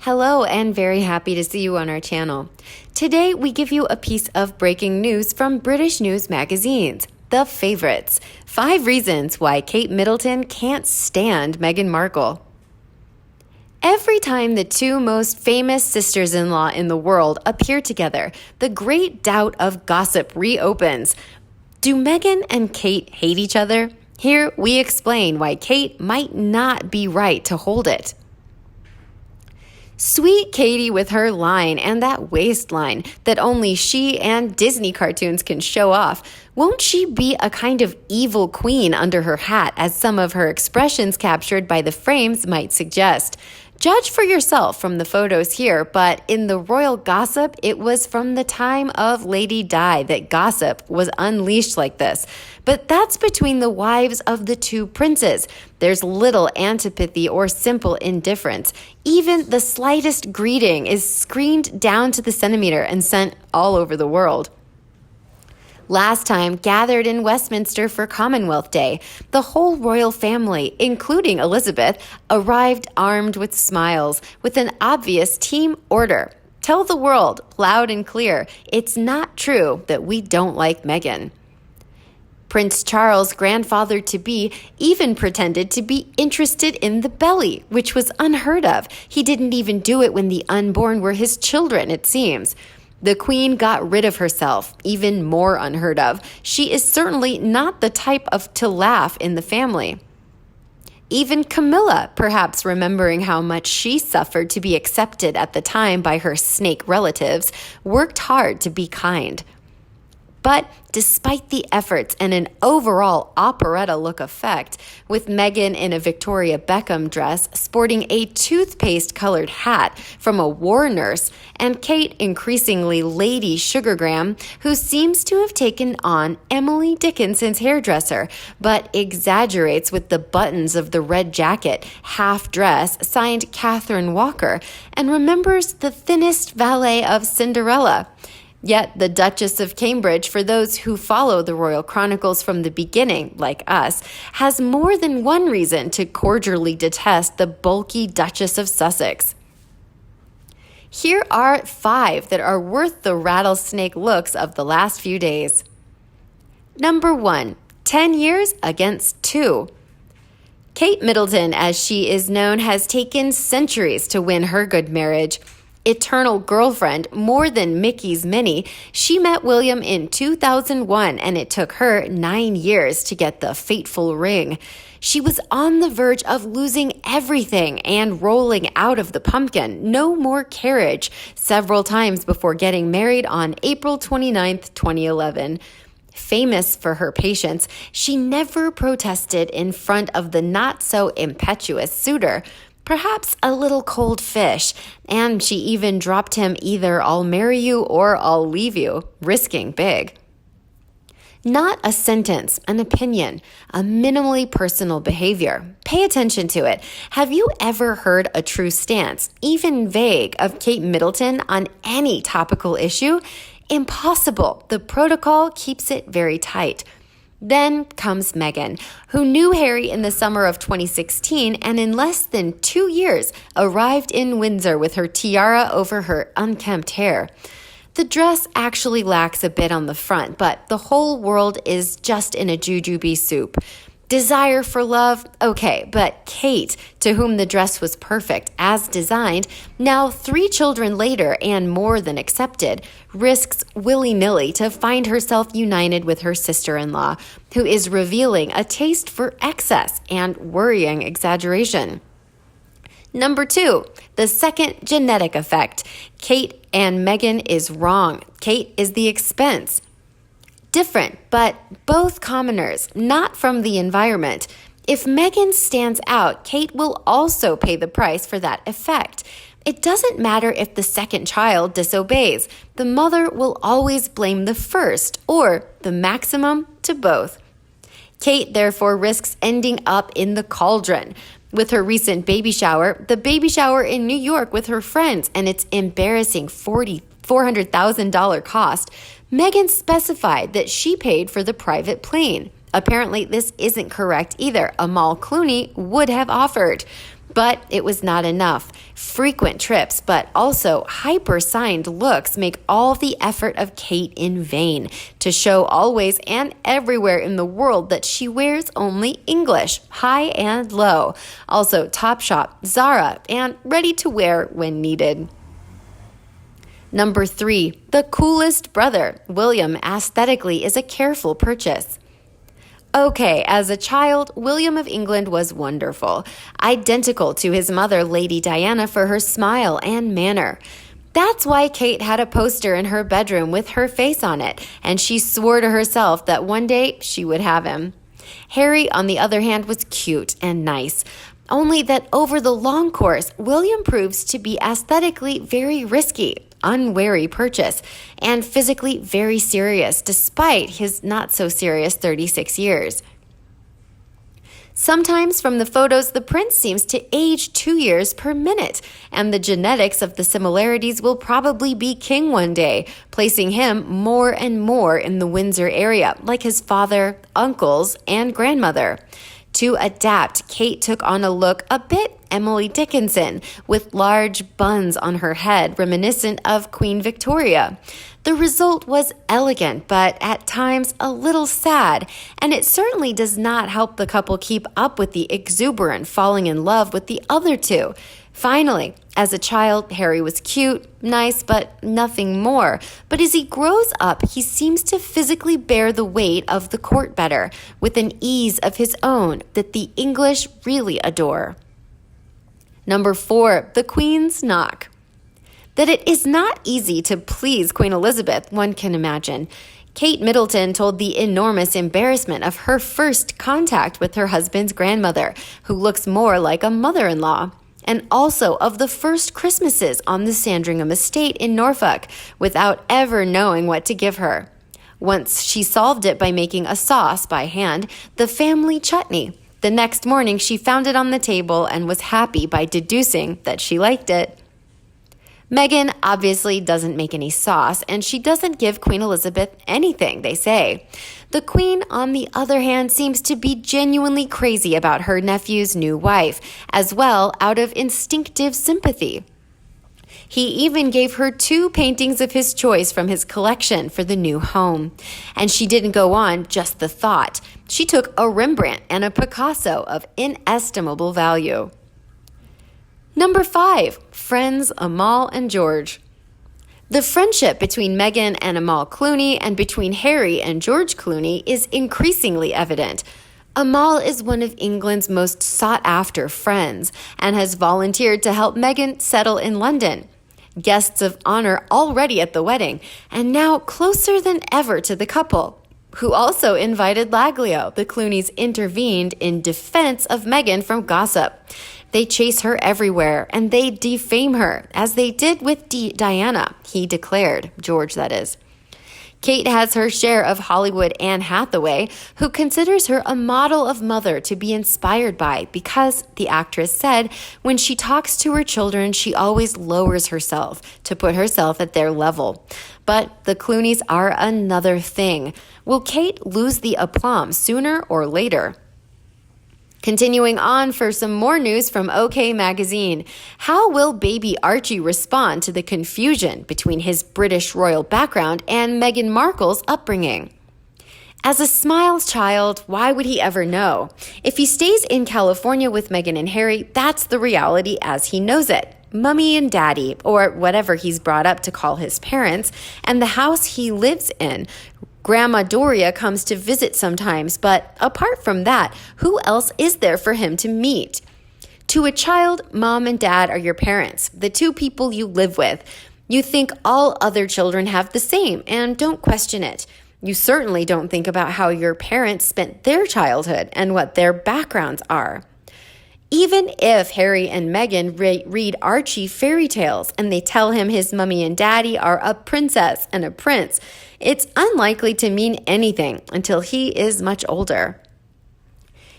Hello, and very happy to see you on our channel. Today, we give you a piece of breaking news from British news magazines, The Favorites. 5 reasons why Kate Middleton can't stand Meghan Markle. Every time the two most famous sisters-in-law in the world appear together, the great doubt of gossip reopens. Do Meghan and Kate hate each other? Here we explain why Kate might not be right to hold it. Sweet Katie with her line and that waistline that only she and Disney cartoons can show off. Won't she be a kind of evil queen under her hat, as some of her expressions captured by the frames might suggest? Judge for yourself from the photos here, but in the royal gossip, it was from the time of Lady Di that gossip was unleashed like this. But that's between the wives of the two princes. There's little antipathy or simple indifference. Even the slightest greeting is screened down to the centimeter and sent all over the world. Last time, gathered in Westminster for Commonwealth Day, the whole royal family, including Elizabeth, arrived armed with smiles, with an obvious team order. Tell the world, loud and clear, it's not true that we don't like Meghan. Prince Charles' grandfather-to-be even pretended to be interested in the belly, which was unheard of. He didn't even do it when the unborn were his children, it seems. The Queen got rid of herself, even more unheard of. She is certainly not the type to laugh in the family. Even Camilla, perhaps remembering how much she suffered to be accepted at the time by her snake relatives, worked hard to be kind. But despite the efforts and an overall operetta-look effect, with Meghan in a Victoria Beckham dress sporting a toothpaste-colored hat from a war nurse, and Kate increasingly Lady Sugargram, who seems to have taken on Emily Dickinson's hairdresser, but exaggerates with the buttons of the red jacket, half-dress, signed Catherine Walker, and remembers the thinnest valet of Cinderella. Yet the Duchess of Cambridge, for those who follow the royal chronicles from the beginning, like us, has more than one reason to cordially detest the bulky Duchess of Sussex. Here are 5 that are worth the rattlesnake looks of the last few days. Number 1, 10 years against 2. Kate Middleton, as she is known, has taken centuries to win her good marriage. Eternal girlfriend, more than Mickey's Minnie, she met William in 2001, and it took her 9 years to get the fateful ring. She was on the verge of losing everything and rolling out of the pumpkin, no more carriage, several times before getting married on April 29th, 2011. Famous for her patience, she never protested in front of the not-so-impetuous suitor. Perhaps a little cold fish, and she even dropped him either "I'll marry you" or "I'll leave you," risking big. Not a sentence, an opinion, a minimally personal behavior. Pay attention to it. Have you ever heard a true stance, even vague, of Kate Middleton on any topical issue? Impossible. The protocol keeps it very tight. Then comes Meghan, who knew Harry in the summer of 2016 and in less than 2 years arrived in Windsor with her tiara over her unkempt hair. The dress actually lacks a bit on the front, but the whole world is just in a jujube soup. Desire for love? Okay, but Kate, to whom the dress was perfect as designed, now 3 children later and more than accepted, risks willy-nilly to find herself united with her sister-in-law, who is revealing a taste for excess and worrying exaggeration. Number 2, the second genetic effect. Kate and Meghan is wrong. Kate is the expense. Different, but both commoners, not from the environment. If Meghan stands out, Kate will also pay the price for that effect. It doesn't matter if the second child disobeys. The mother will always blame the first, or the maximum to both. Kate therefore risks ending up in the cauldron. With her recent baby shower, the baby shower in New York with her friends, and its embarrassing $400,000 cost, Meghan specified that she paid for the private plane. Apparently, this isn't correct either. Amal Clooney would have offered. But it was not enough. Frequent trips, but also hyper-signed looks make all the effort of Kate in vain to show always and everywhere in the world that she wears only English, high and low. Also Topshop, Zara, and ready to wear when needed. Number 3, the coolest brother. William aesthetically is a careful purchase. Okay, as a child, William of England was wonderful, identical to his mother, Lady Diana, for her smile and manner. That's why Kate had a poster in her bedroom with her face on it, and she swore to herself that one day she would have him. Harry, on the other hand, was cute and nice, only that over the long course, William proves to be aesthetically very risky, unwary purchase, and physically very serious despite his not-so-serious 36 years. Sometimes from the photos, the prince seems to age 2 years per minute, and the genetics of the similarities will probably be king one day, placing him more and more in the Windsor area, like his father, uncles, and grandmother. To adapt, Kate took on a look a bit Emily Dickinson, with large buns on her head reminiscent of Queen Victoria. The result was elegant, but at times a little sad, and it certainly does not help the couple keep up with the exuberant falling in love with the other two. Finally, as a child, Harry was cute, nice, but nothing more. But as he grows up, he seems to physically bear the weight of the court better, with an ease of his own that the English really adore. Number 4, the Queen's knock. That it is not easy to please Queen Elizabeth, one can imagine. Kate Middleton told the enormous embarrassment of her first contact with her husband's grandmother, who looks more like a mother-in-law, and also of the first Christmases on the Sandringham estate in Norfolk, without ever knowing what to give her. Once she solved it by making a sauce by hand, the family chutney. The next morning, she found it on the table and was happy by deducing that she liked it. Meghan obviously doesn't make any sauce, and she doesn't give Queen Elizabeth anything, they say. The Queen, on the other hand, seems to be genuinely crazy about her nephew's new wife, as well out of instinctive sympathy. He even gave her 2 paintings of his choice from his collection for the new home. And she didn't go on just the thought. She took a Rembrandt and a Picasso of inestimable value. Number 5, friends Amal and George. The friendship between Meghan and Amal Clooney and between Harry and George Clooney is increasingly evident. Amal is one of England's most sought-after friends and has volunteered to help Meghan settle in London. Guests of honor already at the wedding, and now closer than ever to the couple, who also invited Laglio. The Clooneys intervened in defense of Meghan from gossip. They chase her everywhere, and they defame her, as they did with Diana, he declared, George that is. Kate has her share of Hollywood Anne Hathaway, who considers her a model of mother to be inspired by because, the actress said, when she talks to her children, she always lowers herself to put herself at their level. But the Clooneys are another thing. Will Kate lose the aplomb sooner or later? Continuing on for some more news from OK Magazine. How will baby Archie respond to the confusion between his British royal background and Meghan Markle's upbringing? As a Smiles child, why would he ever know? If he stays in California with Meghan and Harry, that's the reality as he knows it. Mummy and Daddy, or whatever he's brought up to call his parents, and the house he lives in. Grandma Doria comes to visit sometimes, but apart from that, who else is there for him to meet? To a child, mom and dad are your parents, the 2 people you live with. You think all other children have the same and don't question it. You certainly don't think about how your parents spent their childhood and what their backgrounds are. Even if Harry and Meghan read Archie fairy tales and they tell him his mummy and daddy are a princess and a prince, it's unlikely to mean anything until he is much older.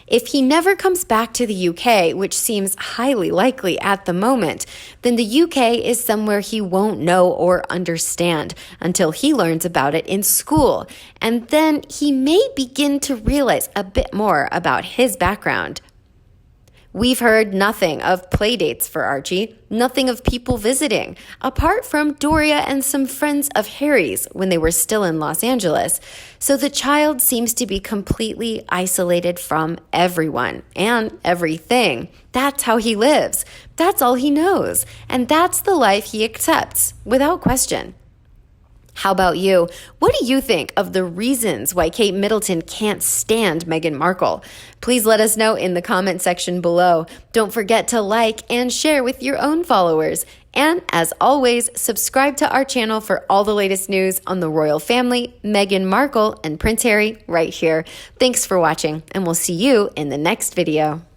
If he never comes back to the UK, which seems highly likely at the moment, then the UK is somewhere he won't know or understand until he learns about it in school, and then he may begin to realize a bit more about his background. We've heard nothing of playdates for Archie, nothing of people visiting, apart from Doria and some friends of Harry's when they were still in Los Angeles. So the child seems to be completely isolated from everyone and everything. That's how he lives. That's all he knows. And that's the life he accepts, without question. How about you? What do you think of the reasons why Kate Middleton can't stand Meghan Markle? Please let us know in the comment section below. Don't forget to like and share with your own followers. And as always, subscribe to our channel for all the latest news on the royal family, Meghan Markle, and Prince Harry right here. Thanks for watching, and we'll see you in the next video.